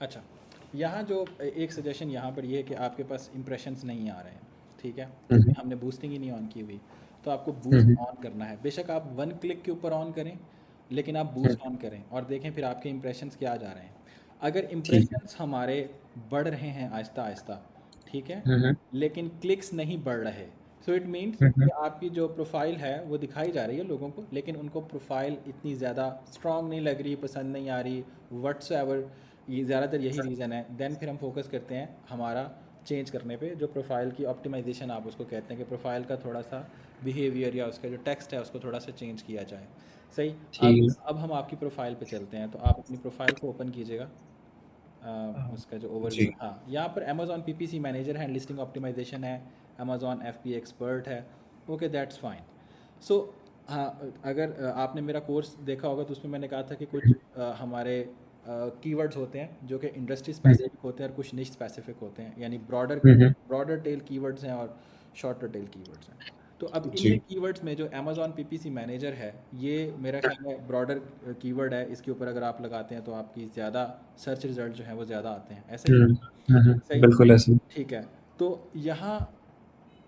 अच्छा, यहाँ जो एक सजेशन यहाँ पर ये है कि आपके पास इंप्रेशंस नहीं आ रहे हैं, ठीक है, क्योंकि हम्म हमने बूस्टिंग ही नहीं ऑन की हुई। तो आपको बूस्ट हम्म ऑन करना है, बेशक आप वन क्लिक के ऊपर ऑन करें, लेकिन आप हम्म, बूस्ट ऑन करें और देखें फिर आपके इंप्रेशंस क्या जा रहे हैं। अगर ठीक है। इंप्रेशंस हमारे बढ़ रहे हैं आहिस्ता आहिस्ता, ठीक है, हम्म लेकिन क्लिक्स नहीं बढ़ रहे, सो इट मीन्स हम्म कि आपकी जो प्रोफाइल है वो दिखाई जा रही है लोगों को, लेकिन उनको प्रोफाइल इतनी ज़्यादा स्ट्रांग नहीं लग रही, पसंद नहीं आ रही, व्हाट्सएवर, ये ज़्यादातर यही रीज़न है। देन फिर हम फोकस करते हैं हमारा चेंज करने पे, जो प्रोफाइल की ऑप्टिमाइजेशन आप उसको कहते हैं कि प्रोफाइल का थोड़ा सा बिहेवियर या उसका जो टेक्स्ट है उसको थोड़ा सा चेंज किया जाए। सही। ठीक है। अब हम आपकी प्रोफाइल पे चलते हैं, तो आप अपनी प्रोफाइल को ओपन कीजिएगा। उसका जो ओवरव्यू जी। है, हाँ, यहाँ पर अमेजॉन पीपीसी मैनेजर है, लिस्टिंग ऑप्टिमाइजेशन है, अमेजॉन एफपी एक्सपर्ट है। Okay, that's fine. सो हाँ, अगर आपने मेरा कोर्स देखा होगा तो उसमें मैंने कहा था कि कुछ हमारे कीवर्ड्स होते हैं जो कि इंडस्ट्री हम्म स्पेसिफिक होते हैं और कुछ निश स्पेसिफिक होते हैं, यानी ब्रॉडर हम्म, ब्रॉडर टेल कीवर्ड्स हैं और शॉर्टर टेल कीवर्ड्स हैं। तो अब इन्हीं जी। कीवर्ड्स में जो अमेजॉन पीपीसी मैनेजर है, ये मेरा ख्याल में ब्रॉडर कीवर्ड है। इसके ऊपर अगर आप लगाते हैं तो आपकी ज़्यादा सर्च रिजल्ट जो हैं वो ज़्यादा आते हैं, ऐसा ही है। सही। बिल्कुल ऐसे। ठीक है। तो यहाँ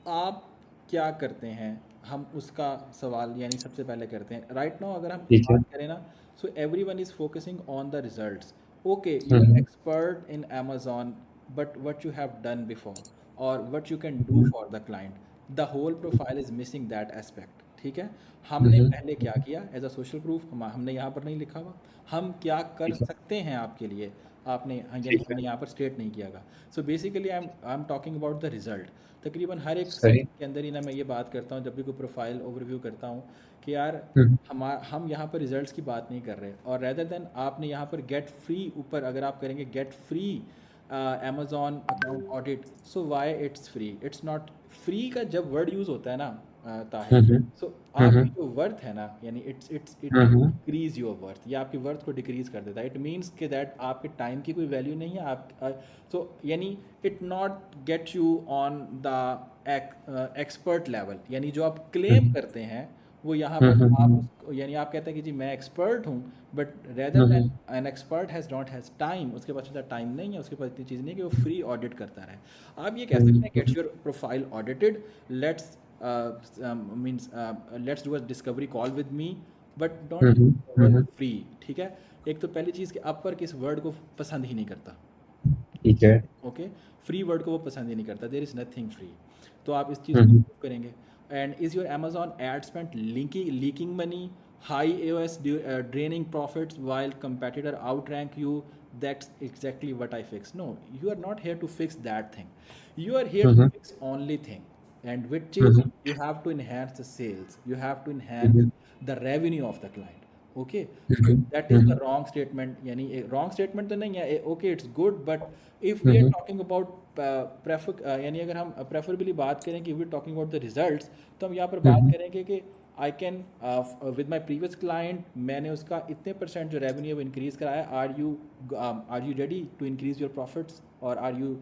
आप क्या करते हैं, हम उसका सवाल यानी सबसे पहले करते हैं। राइट नाउ अगर हम ठीक है। बात करें ना, so everyone is focusing on the results. Okay, you are hmm expert in Amazon, but what you have done before और what you can do hmm for the client, the whole profile is missing that aspect. ठीक है। हमने हम्म, पहले क्या किया as a social proof, हमने यहाँ पर नहीं लिखा हुआ, हम क्या कर ठीक है। सकते हैं आपके लिए, आपने यानी ठीक है। हमने यहाँ पर स्टेट नहीं किया। So basically I am talking about the result. तकरीबन हर एक सही। सेशन के अंदर ही ना मैं ये बात करता हूँ जब भी कोई प्रोफाइल ओवरव्यू करता हूँ कि यार हम्म हम यहाँ पर रिजल्ट्स की बात नहीं कर रहे, और रेदर देन आपने यहाँ पर गेट फ्री ऊपर अगर आप करेंगे get free Amazon account audit, so why it's free, it's not free. का जब वर्ड यूज़ होता है ना ताहिर, हम्म सो आपकी हम्म जो वर्थ है ना, यानी it hmm, decrease your worth, या आपकी वर्थ को डिक्रीज कर देता है। इट मीन्स कि दैट आपके टाइम की कोई वैल्यू नहीं है आप, सो यानी it not get you on the expert level, यानी जो आप क्लेम हम्म, करते हैं वो यहाँ पर आप हम्म, यानी आप कहते हैं कि जी मैं एक्सपर्ट हूँ, but rather hmm, then an expert has not has time, उसके पास इतना टाइम नहीं है, उसके पास इतनी चीज़ नहीं है कि वो फ्री ऑडिट करता रहे। आप ये कह सकते हैं gets your profile audited, let's means let's do a discovery call with me, but don't use word hmm, free. ठीक है। एक तो पहली चीज़ कि अपवर्क इस वर्ड को पसंद ही नहीं करता। ठीक है। ओके। फ्री वर्ड को वो पसंद ही नहीं करता, देर इज़ नथिंग फ्री। तो आप इस चीज़ को हम्म, improve करेंगे। And is your Amazon ad spend leaking money, high AOS draining profits while competitor outrank you, that's exactly what I fix. No, you are not here to fix that thing, you are here to hmm fix only thing, and which is hmm you have to enhance the sales, you have to enhance hmm the revenue of the client. Okay, so hmm that is the wrong statement, यानी wrong statement तो नहीं है, okay it's good, but if we are hmm talking about यानी अगर हम preferably बात करें कि we are talking about the results, तो हम यहाँ पर बात हम्म करेंगे कि I can with my previous client मैंने उसका इतने परसेंट जो रेवेन्यू है वो इंक्रीज़ कराया, are you ready to increase your profits, और are you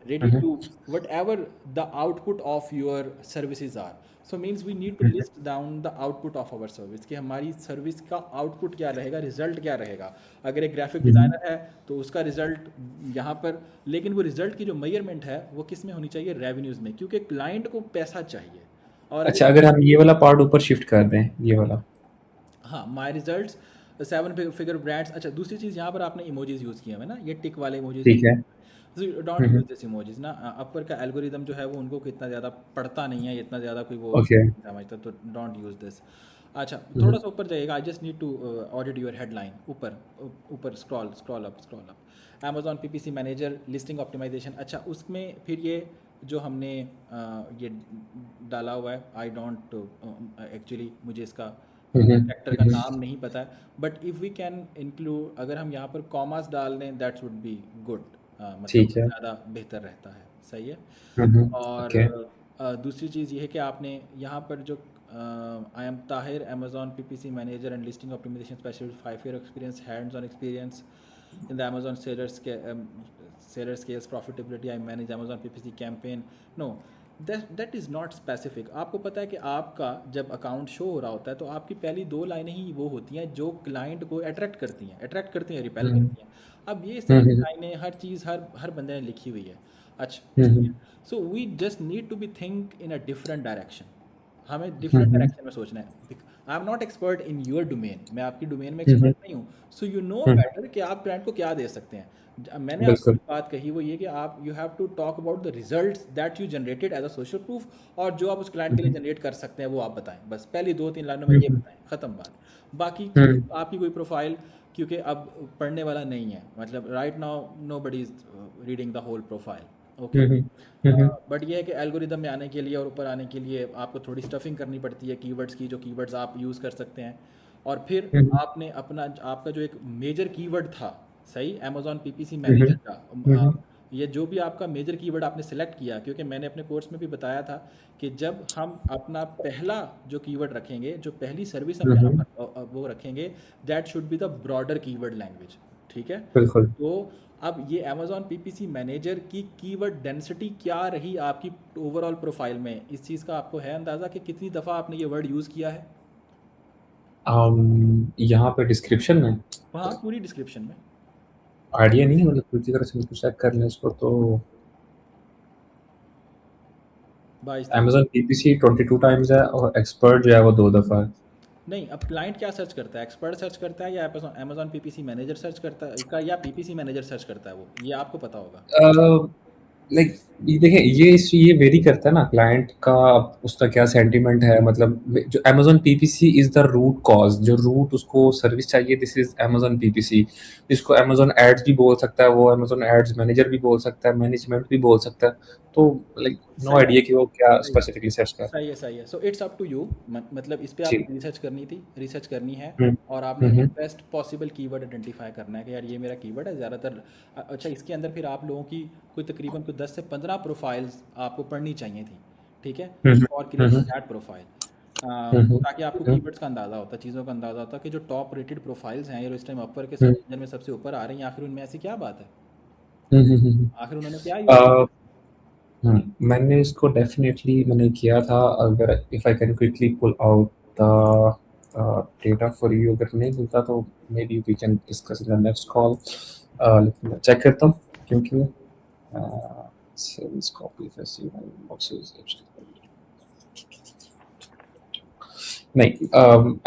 ready hmm to whatever the output of your services are. So means we need to list down the output of our service, कि हमारी service का output क्या रहेगा, result क्या रहेगा। अगर एक ग्राफिक डिज़ाइनर है तो उसका रिजल्ट यहाँ पर, लेकिन वो रिजल्ट की जो मेजरमेंट है वो किस में होनी चाहिए, रेवेन्यूज़ में, क्योंकि क्लाइंट को पैसा चाहिए। और अच्छा, अगर अगर हम ये वाला पार्ट ऊपर शिफ्ट कर दें, ये वाला। हाँ, माई रिजल्ट्स 7 फिगर ब्रांड्स। अच्छा, दूसरी चीज़ यहाँ पर आपने इमोजीज यूज़ किए हैं ना, ये टिक वाले इमोजीज ठीक है। Use, don't use this emojis ना। अपर का एल्गोरिदम जो है वो उनको कितना ज़्यादा पढ़ता नहीं है, इतना ज़्यादा कोई वो ओके। नहीं समझता, तो डोंट यूज़ दिस। अच्छा, थोड़ा सा ऊपर जाइएगा, I just need to audit your headline, ऊपर ऊपर scroll scroll up, Amazon PPC manager listing optimisation. अच्छा, उसमें फिर ये जो हमने ये डाला हुआ है, आई डोंट एक्चुअली मुझे इसका फैक्टर का नाम नहीं पता है, but if we can include, अगर हम यहाँ पर कॉमास डाल दें दैट्स वुड बी गुड, मतलब ठीक है। ज़्यादा बेहतर रहता है। सही है। और ओके। दूसरी चीज़ ये है कि आपने यहाँ पर जो I am Tahir Amazon PPC manager and listing optimisation specialist, 5 year experience, hands on experience in the Amazon seller scales profitability, I manage Amazon PPC campaign. No, that is not specific. आपको पता है कि आपका जब अकाउंट शो हो रहा होता है तो आपकी पहली 2 लाइनें ही वो होती हैं जो क्लाइंट को अट्रैक्ट करती हैं, रिपेल करती हैं। अब ये इस तरह की हम्म लाइनें, हर चीज़ हर हर बंदे ने लिखी हुई है। अच्छा, ठीक है। Hmm so we just need to be think in a different direction. हमें डिफरेंट हम्म डायरेक्शन में सोचना है। I am not expert in your domain, मैं आपकी डोमेन में हम्म एक्सपर्ट नहीं हूँ। So you know hmm, better कि आप क्लाइंट को क्या दे सकते हैं। मैंने आपको बिल्कुल। जो बात कही वो ये कि आप you have to talk about the results that you generated as a social proof, और जो आप उस क्लाइंट के लिए हम्म जनरेट कर सकते हैं वो आप बताएं। बस पहली 2-3 लाइनों में ये हम्म बताएं, ख़त्म बात। बाकी हम्म आपकी कोई प्रोफाइल, क्योंकि अब पढ़ने वाला नहीं है, मतलब right now nobody is reading the whole profile. Okay. Hmm hmm but ये है कि एल्गोरिदम में आने के लिए और ऊपर आने के लिए आपको थोड़ी स्टफिंग करनी पड़ती है कीवर्ड्स की, जो कीवर्ड्स आप यूज़ कर सकते हैं। और फिर हम्म आपने अपना आपका जो एक मेजर कीवर्ड था, सही, अमेजोन पीपीसी हम्म मैनेजर का, हम्म ये जो भी आपका मेजर कीवर्ड आपने सेलेक्ट किया, क्योंकि मैंने अपने कोर्स में भी बताया था कि जब हम अपना पहला जो कीवर्ड रखेंगे, जो पहली सर्विस हम यहाँ हम्म, पर वो रखेंगे, that should be the broader keyword language. ठीक है। बिल्कुल। तो अब ये अमेजॉन पीपीसी मैनेजर की कीवर्ड डेंसिटी क्या रही आपकी ओवरऑल प्रोफाइल में, इस चीज़ का आपको है अंदाज़ा कि कितनी दफ़ा आपने ये वर्ड यूज़ किया है? यहाँ पे डिस्क्रिप्शन में हाँ, पूरी डिस्क्रिप्शन में। आइडिया नहीं है, मतलब पूरी तरह से मुझको चेक कर लें इसको तो। 22-23। अमेजोन पीपीसी 22 टाइम्स है और एक्सपर्ट जो है वो 2 दफ़ा है। नहीं, अब क्लाइंट क्या सर्च करता है, एक्सपर्ट सर्च करता है या अमेजॉन पीपीसी मैनेजर सर्च करता है का, या पीपीसी मैनेजर सर्च करता है, वो ये आपको पता होगा। लाइक ये देखें, ये वेरी करता है ना क्लाइंट का, उसका क्या सेंटीमेंट है। मतलब जो Amazon PPC is the root cause, जो रूट उसको सर्विस चाहिए, दिस इज अमेजोन पीपीसी। इसको अमेजोन एड्स भी बोल सकता है, वो अमेजोन एड्स मैनेजर भी बोल सकता है, मैनेजमेंट भी बोल सकता है। तो लाइक नो सही है। आइडिया कि वो क्या सही है। स्पेसिफिकली सर्च कर रहा सही है। सही है। So it's up to you. मतलब इस पे है। जी। आपने रिसर्च करनी थी, रिसर्च करनी है। हम्म और आपने एक हम्म बेस्ट पॉसिबल कीवर्ड आइडेंटिफाई करना है कि यार ये मेरा कीवर्ड है ज़्यादातर। अच्छा, इसके अंदर फिर आप लोगों की कोई तकरीबन कोई 10 से 15 प्रोफाइल्स आपको पढ़नी चाहिए थी। ठीक है। Hmm for creating hmm that profile, hmm ताकि आपको हम्म कीवर्ड्स का अंदाज़ा होता, चीज़ों का अंदाज़ा होता कि जो टॉप रेटेड प्रोफाइल्स हैं, ये इस टाइम अपवर के हम्म सर्च इंजन में सबसे ऊपर आ रही हैं, आखिर उनमें ऐसी क्या बात है, हम्म। आखिर उन्होंने क्या यूज़ किया। मैंने इसको डेफिनेटली मैंने किया था। अगर if I can quickly pull out the data for you, अगर नहीं मिलता तो maybe we can discuss in the next call. लेकिन मैं चेक करता हूँ, क्योंकि सेल्स कॉपी फेस्टिवल बॉक्सेस नहीं,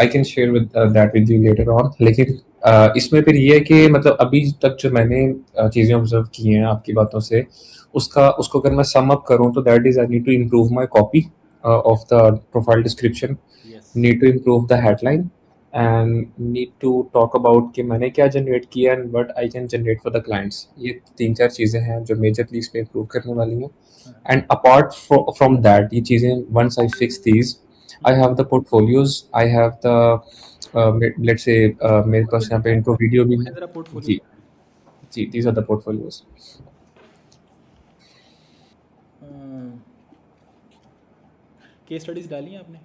I can share with that with you later on. लेकिन इसमें फिर ये है कि मतलब अभी तक जो मैंने चीज़ें ऑब्जर्व की हैं आपकी बातों से, उसका उसको अगर मैं सम अप करूँ तो that is I need to improve my copy of the profile description, yes. Need to improve the headline, and need to talk about कि मैंने क्या जनरेट किया and what I can generate for the clients. ये 3-4 चीज़ें हैं जो majorly इस पे इम्प्रूव करने वाली हैं। And apart from that, ये चीज़ें once I fix these, I have the portfolios, I have the let's say मेरे पास पोर्टफोलियो यहाँ पे दिखाएं इंट्रो जरा, वीडियो भी दिखाएं है। जरा पोर्टफोलियो जी दिखाएं। जी, these are the portfolios. Case studies डाली हैं आपने?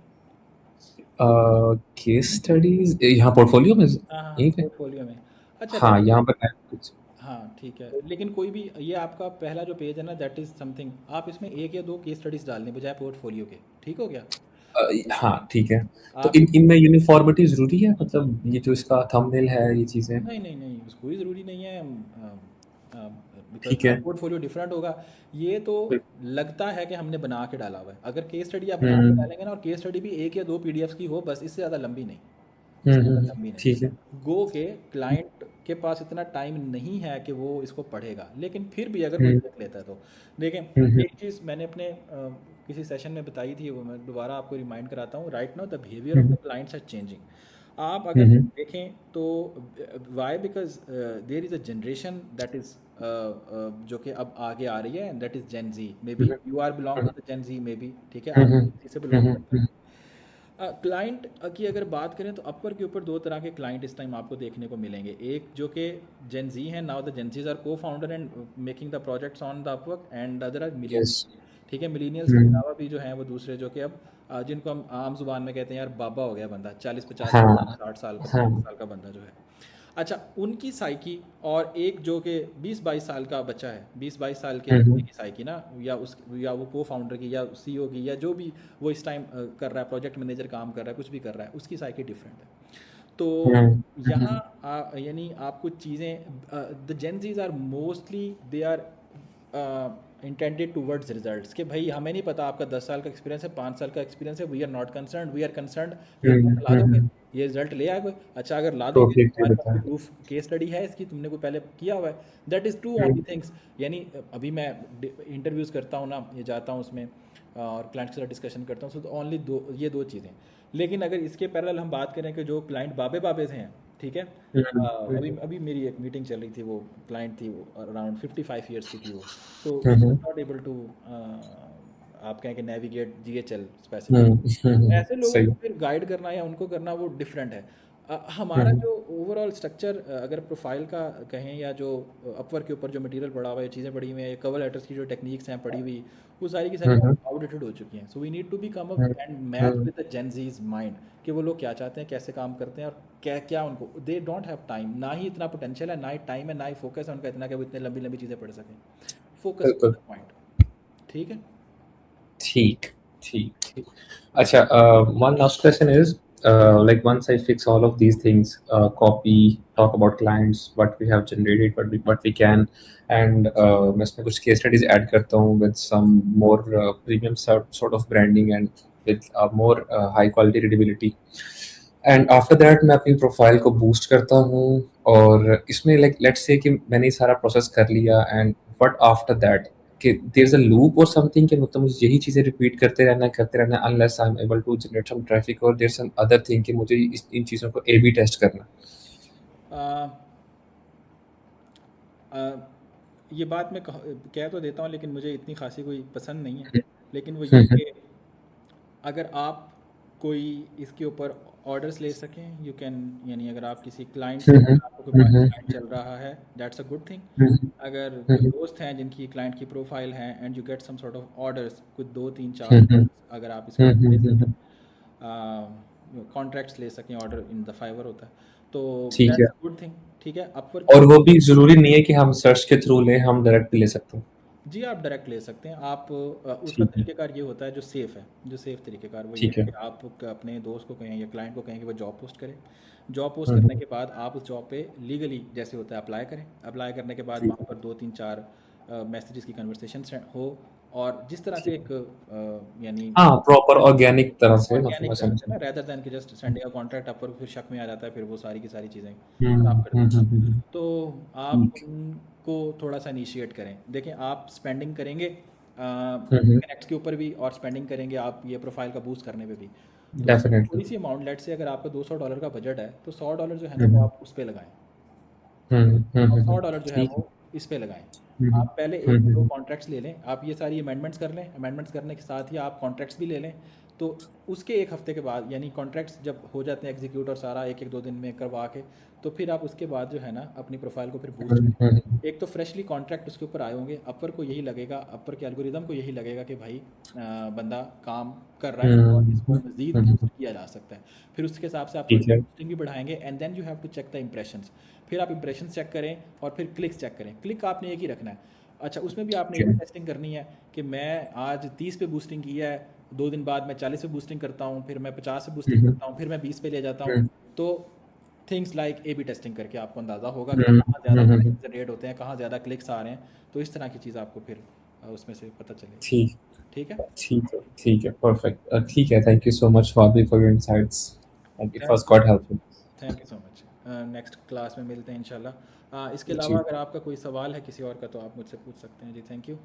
केस स्टडीज यहाँ पोर्टफोलियो में हाँ हाँ हाँ, यहीं पे। पोर्टफोलियो में। अच्छा, हाँ, दैट यहाँ इज। पर है कुछ। हाँ ठीक है, लेकिन कोई भी, ये आपका पहला जो पेज है ना, दैट इज समथिंग, आप इसमें एक या दो केस स्टडीज डालने बजाय पोर्टफोलियो के, ठीक हो गया। हाँ ठीक है। तो आप इनमें यूनिफॉर्मिटी ज़रूरी है, मतलब ये जो इसका थंबनेल है ये चीज़ें। नहीं नहीं नहीं, उसको कोई ज़रूरी नहीं है, बिकॉज ठीक हर है। पोर्टफोलियो डिफरेंट होगा। ये तो लगता है कि हमने बना के डाला हुआ है। अगर केस स्टडी आप बना के हम्म डालेंगे ना, और केस स्टडी भी एक या दो पीडीएफ्स की हो बस, इससे ज़्यादा लंबी नहीं, इससे ज़्यादा लंबी नहीं। ठीक है। गो के क्लाइंट के पास इतना टाइम नहीं है कि वो इसको पढ़ेगा, लेकिन फिर भी अगर कोई हम्म देख लेता है तो देखें। हम्म एक चीज़ मैंने अपने किसी सेशन में बताई थी, वो मैं दोबारा आपको रिमाइंड कराता हूँ। Right now the behaviour of hmm the clients are changing. आप अगर हम्म देखें तो why, because there is a generation that is जो कि अब आगे आ रही है, and that is Gen Z. Maybe you are belong to the Gen Z, maybe, ठीक है, आप इसी से बिलोंग करते हैं। हम्म क्लाइंट की अगर बात करें तो अपवर के ऊपर दो तरह के क्लाइंट इस टाइम आपको देखने को मिलेंगे। एक जो कि जेन जी हैं, now the Gen Zs are co founder and making the projects on the Upwork, and other are yes. Millennials. ठीक है, मिलीनियल्स के अलावा भी जो हैं वो दूसरे, जो कि अब जिनको हम आम जुबान में कहते हैं यार बाबा हो गया बंदा, 40-50 हाँ साल 60 साल का हाँ 50 साल का बंदा जो है। अच्छा, उनकी साइकी, और एक जो कि 20-22 साल का बच्चा है, 20-22 साल के बच्चे हम्म की साइकी ना, या उस, या वो को फाउंडर की, या सीईओ की, या जो भी वो इस टाइम कर रहा है, प्रोजेक्ट मैनेजर काम कर रहा है, कुछ भी कर रहा है, उसकी साइकी डिफरेंट है। तो हम्म, यहाँ यानी आपको चीज़ें the Gen Zs are mostly they are intended towards results कि भाई हमें नहीं पता आपका 10 साल का एक्सपीरियंस है 5 साल का एक्सपीरियंस है, we are not concern, we are concern ये रिजल्ट ला दोगे, ये रिजल्ट ले आए कोई, अच्छा अगर ला दोगे टोटली तो एग्री तुम्हारे विद पास कोई दैट। प्रूफ केस स्टडी है इसकी, तुमने कोई पहले किया हुआ है, that is two only things. यानी अभी मैं इंटरव्यूज़ करता हूँ ना, ये जाता हूँ उसमें और क्लाइंट के साथ डिस्कशन करता हूँ, तो ओनली ये दो चीज़ें। लेकिन अगर इसके पैरेलल हम बात करें कि जो क्लाइंट बाबे बाबे से हैं, ठीक है, अभी अभी मेरी एक मीटिंग चल रही थी, वो क्लाइंट थी, वो अराउंड 55 ईयर्स की थी वो, तो she was not able to आप कहें कि नेविगेट जीएचएल स्पेसिफिक। ऐसे लोगों सही। को फिर गाइड करना या उनको करना वो डिफरेंट है। हमारा जो ओवरऑल स्ट्रक्चर अगर प्रोफाइल का कहें या जो अपवर्क के ऊपर जो मटेरियल पड़ा हुआ है, चीज़ें पड़ी हुई हैं, कवर लेटर्स की जो टेक्निक्स हैं पड़ी हुई, वो सारी की सारी आउटडेटेड हो चुकी हैं। So we need to be come up and match with the Gen Zs mind कि वो लोग क्या चाहते हैं, कैसे काम करते हैं, और क्या क्या उनको, दे डोंट हैव टाइम, ना ही इतना पोटेंशियल है, ना ही टाइम है, ना ही फोकस है उनका इतना कि वो इतने लंबी लंबी चीज़ें पढ़ सकें। फोकस टू बिल्कुल। The point. ठीक है। ठीक, ठीक, ठीक। Acha, one last question is, like once I fix all of these things, copy, talk about clients, what we have generated, what we can, and मैं इसमें कुछ case studies add करता हूँ with some more premium sort of branding and with more high quality readability. And after that मैं अपनी profile को boost करता हूँ, और इसमें लाइक लेट्स से कि मैंने ये सारा प्रोसेस कर लिया, एंड व्हाट आफ्टर दैट, कि there is a loop or something, कि मतलब मुझे यही चीज़ें रिपीट करते रहना unless I am able to generate some traffic, और देयर सम अदर थिंग कि मुझे इन चीज़ों को ए बी टेस्ट करना। अ, ये बात मैं कह तो देता हूँ, लेकिन मुझे इतनी खासी कोई पसंद नहीं है। लेकिन वो ये कि अगर आप कोई इसके ऊपर ऑर्डर्स ले सकें, यू कैन, यानी अगर आप किसी क्लाइंट से, अगर आपको कोई क्लाइंट चल रहा है, दैट्स अ गुड थिंग। अगर कोई दोस्त हैं जिनकी क्लाइंट की प्रोफाइल है and you get some sort of orders, कुछ 2 3 4 ऑर्डर्स अगर आप इसके ऊपर ले सकें, कॉन्ट्रैक्ट्स ले सकें, ऑर्डर इन द फाइवर होता है, तो ठीक है। That's a good thing. ठीक है, अपवर्क के और वो ऊपर भी ज़रूरी नहीं है कि हम सर्च के थ्रू लें, हम डायरेक्ट भी ले सकते हैं। जी आप डायरेक्ट ले सकते हैं। आप उसका ठीक है। तरीक़ेकार ये होता है जो सेफ़ है, जो सेफ़ तरीक़ेकार वो ये ठीक है है। कि आप अपने दोस्त को कहें या क्लाइंट को कहें कि वो जॉब पोस्ट करे। जॉब पोस्ट करने हम्म, के बाद आप उस जॉब पे लीगली जैसे होता है अप्लाई करें। अप्लाई करने के बाद ठीक वहाँ है। पर 2 3 4 मैसेजेस की कन्वर्सेशन हो, और जिस तरह से ठीक है। एक यानी हाँ, प्रॉपर ऑर्गेनिक तरह से, मतलब ऑर्गेनिक मैं तरह समझ से ना, गया। रेदर दैन कि जस्ट सेंडिंग अ कॉन्ट्रैक्ट अपर, फिर शक में आ जाता है, फिर वो सारी की सारी चीज़ें हम्म, खराब कर देती हैं। हम्म। तो आप ठीक। उनको थोड़ा सा इनिशिएट करें। देखें, आप स्पेंडिंग करेंगे हम्म। कनेक्ट्स के ऊपर भी, और स्पेंडिंग करेंगे आप ये प्रोफाइल का बूस्ट करने पे भी। तो डेफिनेटली। थोड़ी सी अमाउंट, लेट से अगर आपका $200 का बजट है, तो $100 जो है ना वो हम्म, आप उस पर लगाएं, और हम्म। $100 जो है ठीक वो है। इस पे लगाएं। हम्म, आप पहले एक दो हम्म, कॉन्ट्रैक्ट्स ले लें, आप ये सारी अमेंडमेंट्स कर लें, अमेंडमेंट्स करने के साथ ही आप कॉन्ट्रैक्ट्स भी ले लें। तो उसके 1 हफ्ते के बाद, यानी कॉन्ट्रैक्ट्स जब हो जाते हैं एग्जीक्यूट और सारा एक एक 2 दिन में करवा के, तो फिर आप उसके बाद जो है ना अपनी प्रोफाइल को फिर बूस्ट करें। एक तो फ्रेशली कॉन्ट्रैक्ट उसके ऊपर आए होंगे, अपर को यही लगेगा, अपर के एल्गोरिदम को यही लगेगा कि भाई बंदा काम कर रहा है और इसको मज़ीद बूस्ट किया जा सकता है। फिर उसके हिसाब से आप थोड़ी ठीक है। बूस्टिंग भी बढ़ाएंगे, and then you have to check the impressions. फिर आप इंप्रेशंस चेक करें, और फिर क्लिक्स चेक करें। क्लिक आपने एक ही रखना है। अच्छा, उसमें भी आपने ठीक ये भी है। टेस्टिंग करनी है कि मैं आज 30 पे बूस्टिंग की है, 2 दिन बाद मैं 40 पे बूस्टिंग करता हूँ, फिर मैं 50 पे बूस्टिंग हम्म, करता हूँ, फिर मैं 20 पे ले जाता हूँ। हम्म, तो things like A B testing करके आपको अंदाज़ा होगा कि हम्म, कहाँ ज़्यादा हम्म। जनरेट होते हैं, कहाँ ज़्यादा क्लिक्स आ रहे हैं। तो इस तरह की चीज़ आपको फिर उसमें से पता चलेगी। ठीक। ठीक है। ठीक है। ठीक है। परफेक्ट। ठीक है। Thank you so much for your insights. Thank you thank first you God so help much. You. Thank you so much. Next class में मिलते हैं इंशाल्लाह। इसके अलावा जी। अगर आपका कोई सवाल है किसी और का, तो आप मुझसे पूछ सकते हैं जी। Thank you.